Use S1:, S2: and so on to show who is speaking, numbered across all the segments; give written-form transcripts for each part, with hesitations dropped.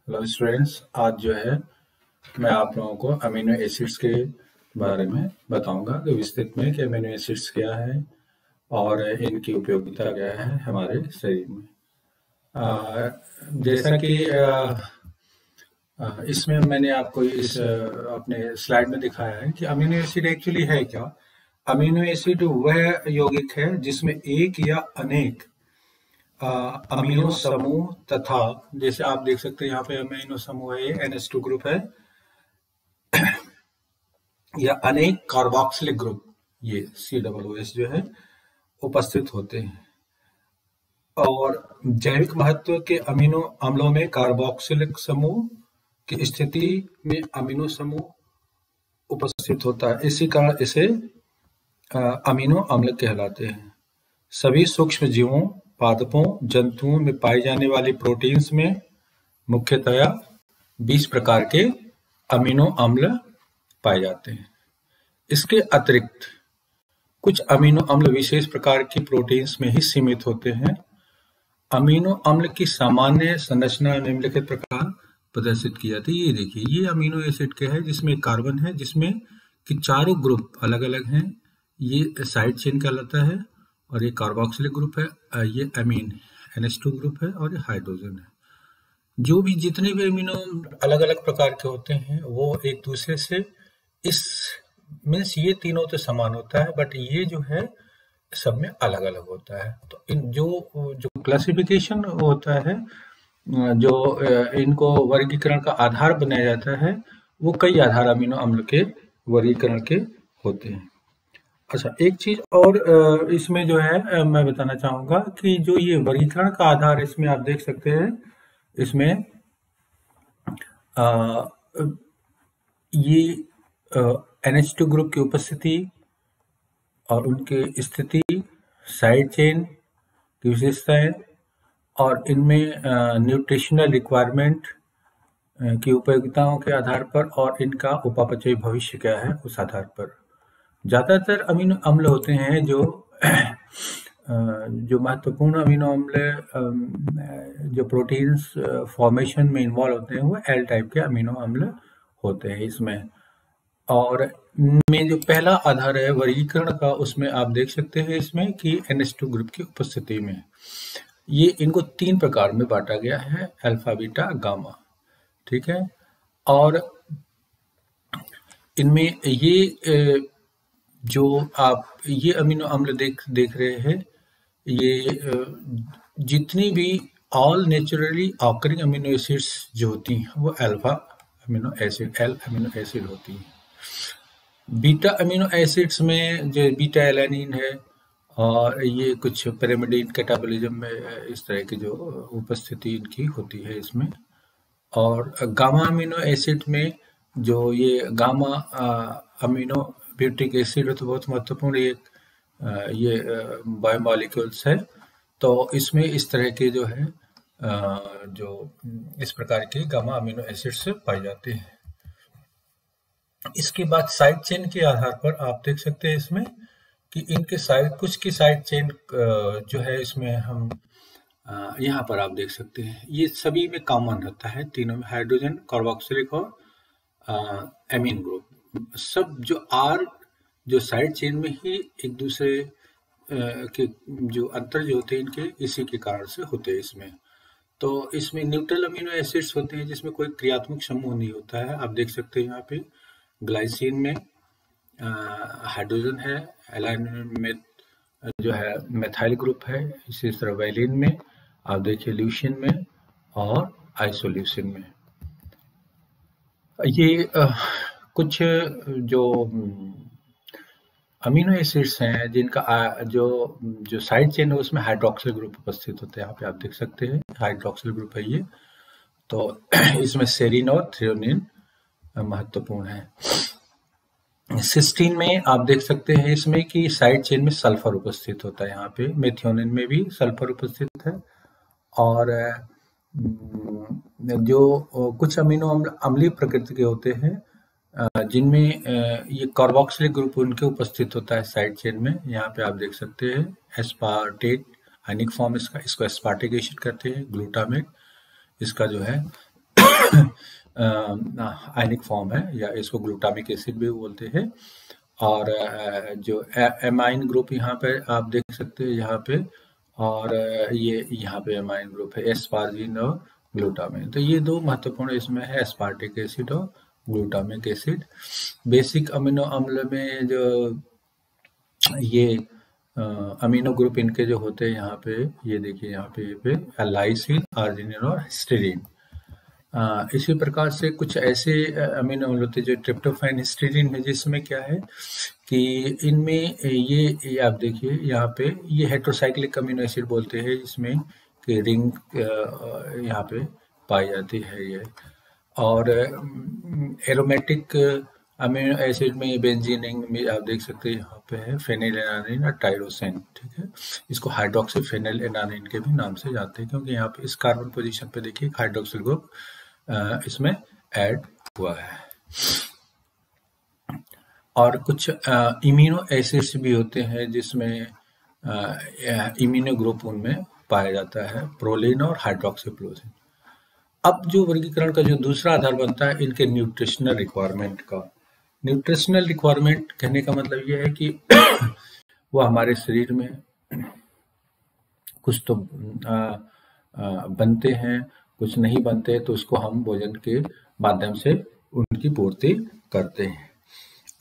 S1: Hello students, आज जो है मैं आप लोगों को अमीनो एसिड्स के बारे में बताऊंगा कि विस्तृत में कि अमीनो एसिड्स क्या है और इनकी उपयोगिता क्या है हमारे शरीर में। जैसा कि इसमें मैंने आपको इस अपने स्लाइड में दिखाया है कि अमीनो एसिड एक्चुअली है क्या। अमीनो एसिड वह यौगिक है जिसमें एक या अनेक अमीनो समूह तथा, जैसे आप देख सकते हैं यहाँ पे अमीनो समूह है, NH2 ग्रुप है, या अनेक कार्बोक्सिलिक ग्रुप, ये COOS जो है, उपस्थित होते हैं। और जैविक महत्व के अमीनो अम्लों में कार्बोक्सिलिक समूह की स्थिति में अमीनो समूह उपस्थित होता है, इसी कारण इसे अमीनो अम्ल कहलाते हैं। सभी सूक्ष्म जीवों, पादपों, जंतुओं में पाई जाने वाली प्रोटीन्स में मुख्यतया 20 प्रकार के अमीनो अम्ल पाए जाते हैं। इसके अतिरिक्त कुछ अमीनो अम्ल विशेष प्रकार की प्रोटीन्स में ही सीमित होते हैं। अमीनो अम्ल की सामान्य संरचना निम्नलिखित प्रकार प्रदर्शित की जाती है। ये देखिए, ये अमीनो एसिड के है जिसमें कार्बन है, जिसमें कि चारों ग्रुप अलग अलग हैं। ये साइड चेन कहलाता है और ये कार्बोक्सिलिक ग्रुप है, ये अमीन NH2 ग्रुप है और ये हाइड्रोजन है। जो भी जितने भी अमीनो अलग अलग प्रकार के होते हैं वो एक दूसरे से इस मीन्स ये तीनों तो समान होता है, बट ये जो है सब में अलग अलग होता है। तो इन जो क्लासिफिकेशन होता है, जो इनको वर्गीकरण का आधार बनाया जाता है, वो कई आधार अमीनो अम्ल के वर्गीकरण के होते हैं। अच्छा, एक चीज और इसमें जो है मैं बताना चाहूंगा कि जो ये वर्गीकरण का आधार, इसमें आप देख सकते हैं, इसमें ये NH2 ग्रुप की उपस्थिति और उनके स्थिति, साइड चेन की विशेषताएं और इनमें न्यूट्रिशनल रिक्वायरमेंट की उपयोगिताओं के आधार पर और इनका उपापचयी भविष्य क्या है उस आधार पर ज्यादातर अमीनो अम्ल होते हैं जो महत्वपूर्ण अमीनो अम्ल जो प्रोटीन्स फॉर्मेशन में इन्वॉल्व होते हैं वो L टाइप के अमीनो अम्ल होते हैं इसमें। और में जो पहला आधार है वर्गीकरण का, उसमें आप देख सकते हैं इसमें कि NH2 ग्रुप की उपस्थिति में ये इनको 3 प्रकार में बांटा गया है, अल्फा, बीटा, गामा। ठीक है, और इनमें ये जो आप ये अमीनो अम्ल देख रहे हैं, ये जितनी भी all naturally occurring amino acids जो होती हैं वो alpha amino acid, L amino acid होती हैं। बीटा अमीनो एसिड्स में जो बीटा एलानिन है और ये कुछ पिरिमिडीन कैटाबोलिज्म में इस तरह की जो उपस्थिति इनकी होती है इसमें। और गामा अमीनो एसिड में जो ये गामा अमीनो ब्यूटिक एसिड तो बहुत महत्वपूर्ण ये बायोमॉलिक्यूल्स है, तो इसमें इस तरह के जो है जो इस प्रकार के गामा अमीनो एसिड्स पाए जाते हैं। इसके बाद साइड चेन के आधार पर आप देख सकते हैं इसमें कि इनके कुछ की साइड चेन जो है इसमें हम यहाँ पर आप देख सकते हैं, ये सभी में कॉमन रहता है, तीनों में, हाइड्रोजन, कार्बोक्सिलिक और एमीन ग्रुप, सब जो साइड चेन में ही एक दूसरे के जो अंतर जो होते हैं इनके इसी के कारण से होते हैं इसमें। तो इसमें न्यूट्रल अमीनो एसिड्स होते हैं जिसमें कोई क्रियात्मक समूह नहीं होता है। आप देख सकते हैं यहाँ पे ग्लाइसिन में हाइड्रोजन है, एलानिन में जो है मेथाइल ग्रुप है, इसी तरह वैलिन में आप देखिए, ल्यूसीन में और आइसोल्यूसिन में। ये कुछ जो अमीनो एसिड्स हैं जिनका जो साइड चेन है उसमें हाइड्रोक्सिल ग्रुप उपस्थित होते हैं। यहाँ पे आप देख सकते हैं हाइड्रोक्सिल ग्रुप है ये, तो इसमें सेरीन और थ्रेओनिन महत्वपूर्ण है। सिस्टीन में आप देख सकते हैं इसमें कि साइड चेन में सल्फर उपस्थित होता है, यहाँ पे मेथियोनिन में भी सल्फर उपस्थित है। और जो कुछ अमीनो अम्लीय प्रकृति के होते हैं जिनमें ये कार्बोक्सिलिक ग्रुप उनके उपस्थित होता है साइड चेन में। यहाँ पे आप देख सकते हैं एस्पार्टेट आयनिक फॉर्म इसको एस्पार्टिक एसिड कहते हैं, ग्लूटामेट इसका जो है आयनिक फॉर्म है, या इसको ग्लूटामिक एसिड भी बोलते हैं। और जो एमाइन ग्रुप यहाँ पे आप देख सकते हैं यहाँ पे, और ये यहाँ पे एमाइन ग्रुप है, एस्पार्जिन और ग्लूटामिन। तो ये दो महत्वपूर्ण इसमें है, एस्पार्टिक एसिड और ग्लूटामिक एसिड। बेसिक अमीनो अम्ल में जो ये अमीनो ग्रुप इनके जो होते हैं यहाँ पे, ये देखिए यहाँ पे लाइसिन, आर्जिनिन और हिस्टीडीन। इसी प्रकार से कुछ ऐसे अमीनो अम्ल होते हैं जो ट्रिप्टोफैन, हिस्टीडीन है, जिसमें क्या है कि इनमें ये आप देखिए यहाँ पे ये हेटेरोसाइक्लिक अमीनो एसिड बोलते हैं, इसमें कि रिंग यहाँ पे पाई जाती है ये। और एरोमेटिक अमीनो एसिड में बेंजीनिंग में आप देख सकते हैं यहाँ पे है फेनिलएलानिन और टायरोसिन, ठीक है। इसको हाइड्रोक्सी फेनिलएलानिन के भी नाम से जानते हैं, क्योंकि यहाँ पे इस कार्बन पोजीशन पे देखिए हाइड्रोक्सिल ग्रुप इसमें ऐड हुआ है। और कुछ इम्यूनो एसिड्स भी होते हैं जिसमें इम्यूनो ग्रुप उनमें पाया जाता है, प्रोलिन और हाइड्रोक्सीप्रोलिन। अब जो वर्गीकरण का जो दूसरा आधार बनता है इनके न्यूट्रिशनल रिक्वायरमेंट का। न्यूट्रिशनल रिक्वायरमेंट कहने का मतलब यह है कि वो हमारे शरीर में कुछ तो बनते हैं, कुछ नहीं बनते, तो उसको हम भोजन के माध्यम से उनकी पूर्ति करते हैं।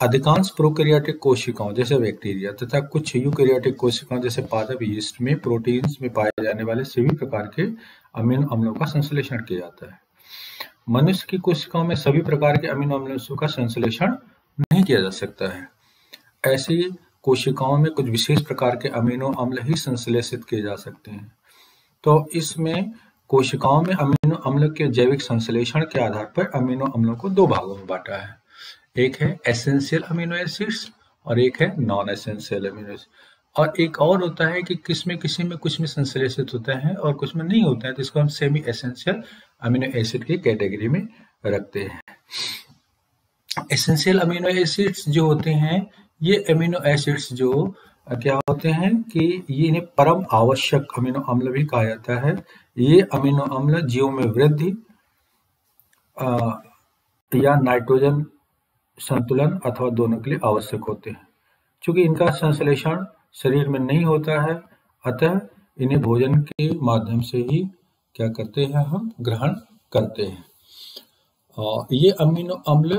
S1: अधिकांश प्रोकैरियोटिक कोशिकाओं जैसे बैक्टीरिया तथा कुछ यूकैरियोटिक कोशिकाओं जैसे पादप यीस्ट में प्रोटीन्स में पाए जाने वाले सभी प्रकार के अमीनो अम्लों का संश्लेषण किया जाता है। मनुष्य की कोशिकाओं में सभी प्रकार के अमीनो अम्लों का संश्लेषण नहीं किया जा सकता है। ऐसी कोशिकाओं में कुछ विशेष प्रकार के अमीनो अम्ल ही संश्लेषित किए जा सकते हैं। तो इसमें कोशिकाओं में अमीनो अम्ल के जैविक संश्लेषण के आधार पर अमीनो अम्लों को दो भागों में बांटा है। एक है एसेंशियल अमीनो एसिड्स और एक है नॉन एसेंशियल अमीनो एसिड। और एक और होता है कि किसी में कुछ में संश्लेषित होता है और कुछ में नहीं होता है, तो इसको हम सेमी एसेंशियल अमीनो एसिड की कैटेगरी में रखते हैं। एसेंशियल अमीनो एसिड्स जो होते हैं, ये अमीनो एसिड्स जो क्या होते हैं कि ये इन्हें परम आवश्यक अमीनो अम्ल भी कहा जाता है। ये अमीनो अम्ल जीवों में वृद्धि या नाइट्रोजन संतुलन अथवा दोनों के लिए आवश्यक होते हैं। चूंकि इनका संश्लेषण शरीर में नहीं होता है, अतः इन्हें भोजन के माध्यम से ही क्या करते हैं, हम ग्रहण करते हैं। ये अमीनो अम्ल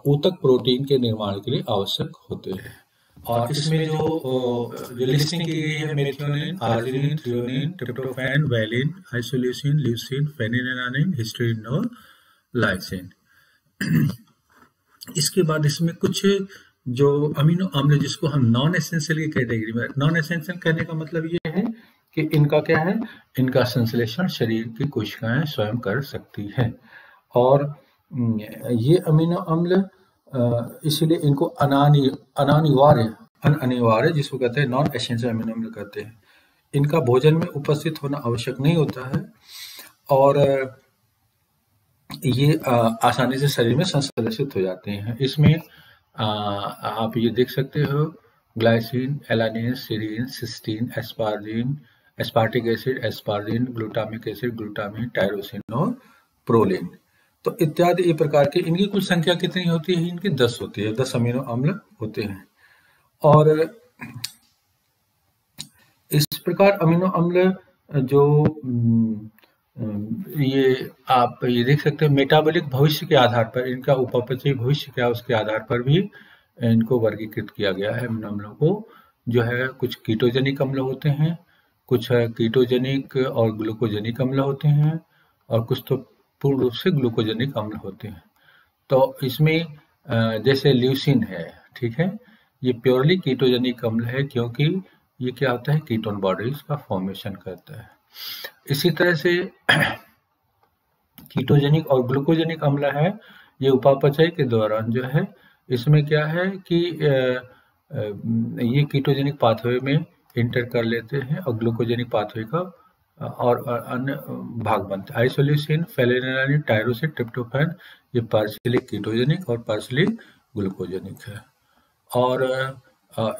S1: ऊतक प्रोटीन के निर्माण के लिए आवश्यक होते हैं। और इसमें जो लिस्टिंग की गई है, methionine, arginine, threonine, tryptophan, valine, isoleucine, leucine, phenylalanine, histidine और लाइसिन। इसके बाद इसमें कुछ जो अमीनो अम्ल जिसको हम नॉन एसेंशियल की कैटेगरी में, नॉन एसेंशियल कहने का मतलब ये है कि इनका क्या है, इनका संश्लेषण शरीर की कोशिकाएं स्वयं कर सकती हैं। और ये अमीनो अम्ल इसलिए इनको अनिवार्य जिसको कहते हैं नॉन एसेंशियल अमीनो अम्ल कहते हैं। इनका भोजन में उपस्थित होना आवश्यक नहीं होता है और ये आसानी से शरीर में संश्लेषित हो जाते हैं। इसमें आप ये देख सकते हो glycine, alanine, serine, cysteine, asparagine, aspartic acid, asparagine, glutamic acid, glutamine, tyrosine और प्रोलिन, तो इत्यादि ये प्रकार के। इनकी कुल संख्या कितनी होती है? इनकी 10 होती है, 10 अमीनो अम्ल होते हैं। और इस प्रकार अमीनो अम्ल जो ये आप ये देख सकते हैं मेटाबॉलिक भविष्य के आधार पर, इनका उपापचयी भविष्य क्या उसके आधार पर भी इनको वर्गीकृत किया गया है। अमीनो अम्लों को जो है कुछ कीटोजेनिक अम्ल होते हैं, कुछ कीटोजेनिक और ग्लूकोजेनिक अम्ल होते हैं और कुछ तो पूर्ण रूप से ग्लूकोजेनिक अम्ल होते हैं। तो इसमें जैसे ल्यूसिन है, ठीक है, ये प्योरली कीटोजेनिक अम्ल है क्योंकि ये क्या होता है, कीटोन बॉडीज का फॉर्मेशन करता है। इसी तरह से कीटोजेनिक और ग्लूकोजेनिक अम्ल है, ये उपापचय के दौरान जो है इसमें क्या है कि ये कीटोजेनिक पाथवे में इंटर कर लेते हैं और ग्लूकोजेनिक पाथवे का और अन्य भाग बनते हैं। आइसोल्यूसिन, फेनिलएलानिन, टायरोसिन, ट्रिप्टोफैन ये पार्शियली कीटोजेनिक और पार्शियली ग्लूकोजेनिक है। और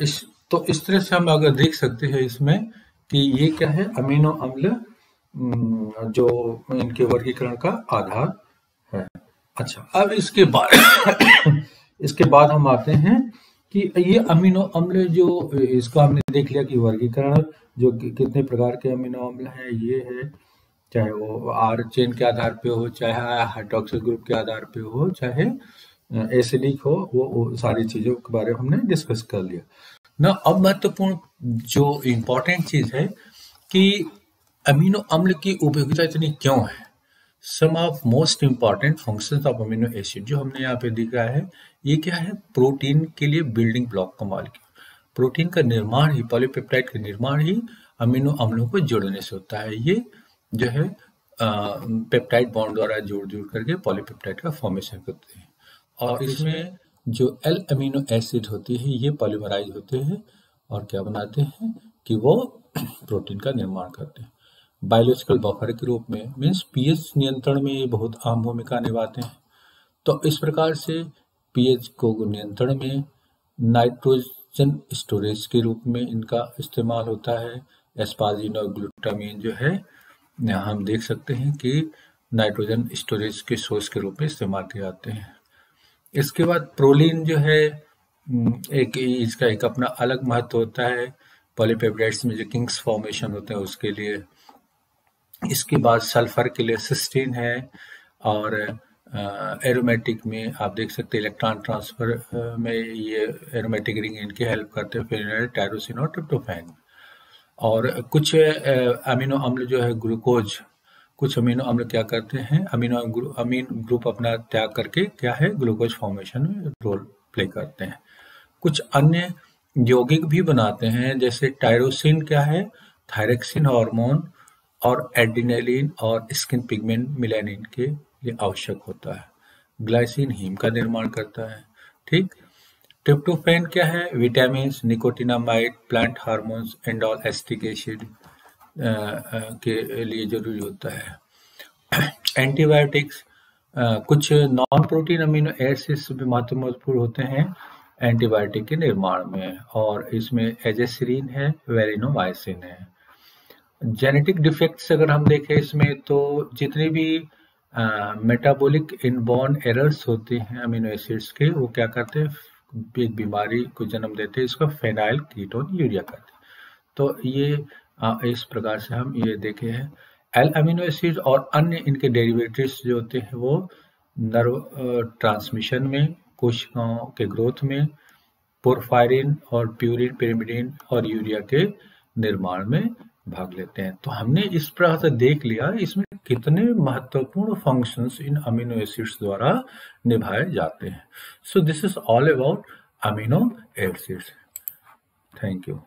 S1: इस तरह से हम अगर देख सकते हैं इसमें कि ये क्या है, अमीनो अम्ल जो इनके वर्गीकरण का आधार है। अच्छा, अब इसके बाद हम आते हैं कि ये अमीनो अम्ल जो इसका हमने देख लिया कि वर्गीकरण जो कितने प्रकार के अमीनो अम्ल हैं ये है, चाहे वो आर चेन के आधार पे हो, चाहे हाइड्रोक्सिल ग्रुप के आधार पे हो, चाहे एसिडिक हो, वो सारी चीजों के बारे में हमने डिस्कस कर लिया ना। अब महत्वपूर्ण जो इम्पोर्टेंट चीज है कि अमीनो अम्ल की उपयोगिता इतनी क्यों है। Some of most important functions of amino acid जो हमने यहाँ पे दिखा है, ये क्या है, प्रोटीन के लिए बिल्डिंग ब्लॉक का मॉलिक्यूल। प्रोटीन का निर्माण ही, पॉलीपेप्टाइड का निर्माण ही अमीनो अम्लों को जोड़ने से होता है। ये जो है पेप्टाइड बॉन्ड द्वारा जोड़ करके पॉलीपेप्टाइड का फॉर्मेशन करते हैं। और इसमें जो एल अमीनो एसिड होती है ये पॉलीमराइज होते हैं और क्या बनाते हैं कि वो प्रोटीन का निर्माण करते हैं बायोलॉजिकल बफर के रूप में। मीन्स पीएच नियंत्रण में ये बहुत अहम भूमिका निभाते हैं। तो इस प्रकार से पीएच को नियंत्रण में नाइट्रोजन स्टोरेज के रूप में इनका इस्तेमाल होता है। एस्पार्जिन और ग्लूटामीन जो है हम देख सकते हैं कि नाइट्रोजन स्टोरेज के सोर्स के रूप में इस्तेमाल किए जाते हैं। इसके बाद प्रोलीन जो है इसका एक अपना अलग महत्व होता है पॉलीपेप्टाइड्स में जो किंग्स फॉर्मेशन होते हैं उसके लिए। इसके बाद सल्फर के लिए सिस्टीन है और एरोमेटिक में आप देख सकते हैं इलेक्ट्रॉन ट्रांसफर में ये एरोमेटिक रिंग इनकी हेल्प करते हैं, फिर टायरोसिन और ट्रिप्टोफैन। और कुछ अमीनो अम्ल जो है ग्लूकोज, कुछ अमीनो अम्ल क्या करते हैं, अमीन ग्रुप अपना त्याग करके क्या है ग्लूकोज फॉर्मेशन में रोल प्ले करते हैं। कुछ अन्य यौगिक भी बनाते हैं, जैसे टायरोसिन क्या है, थायरोक्सिन हार्मोन और एड्रेनालिन और स्किन पिगमेंट मेलानिन के लिए आवश्यक होता है। ग्लाइसिन हीम का निर्माण करता है। ठीक, ट्रिप्टोफैन क्या है, vitamin, nicotinamide, plant hormones, indole acetic acid के लिए जरूरी होता है। एंटीबायोटिक्स, कुछ नॉन प्रोटीन अमीनो एसिड्स भी महत्वपूर्ण होते हैं एंटीबायोटिक के निर्माण में, और इसमें एजेसिरिन है, वेरिनोमाइसिन है। जेनेटिक डिफेक्ट्स अगर हम देखें इसमें, तो जितने भी मेटाबॉलिक इनबॉर्न एरर्स होते हैं अमीनो एसिड्स के, वो क्या करते हैं, एक बीमारी को जन्म देते हैं, इसको फेनाइल कीटोन यूरिया कहते हैं। तो ये इस प्रकार से हम ये देखे हैं। एल अमीनो एसिड और अन्य इनके डेरिवेटिव्स जो होते हैं वो नर्व ट्रांसमिशन में, कोशिकाओं के ग्रोथ में, पोरफायरिन और प्यूरिन, पिरिमिडिन और यूरिया के निर्माण में भाग लेते हैं। तो हमने इस प्रकार से देख लिया इसमें कितने महत्वपूर्ण फंक्शंस इन अमीनो एसिड्स द्वारा निभाए जाते हैं। So this is all about amino acids. Thank you.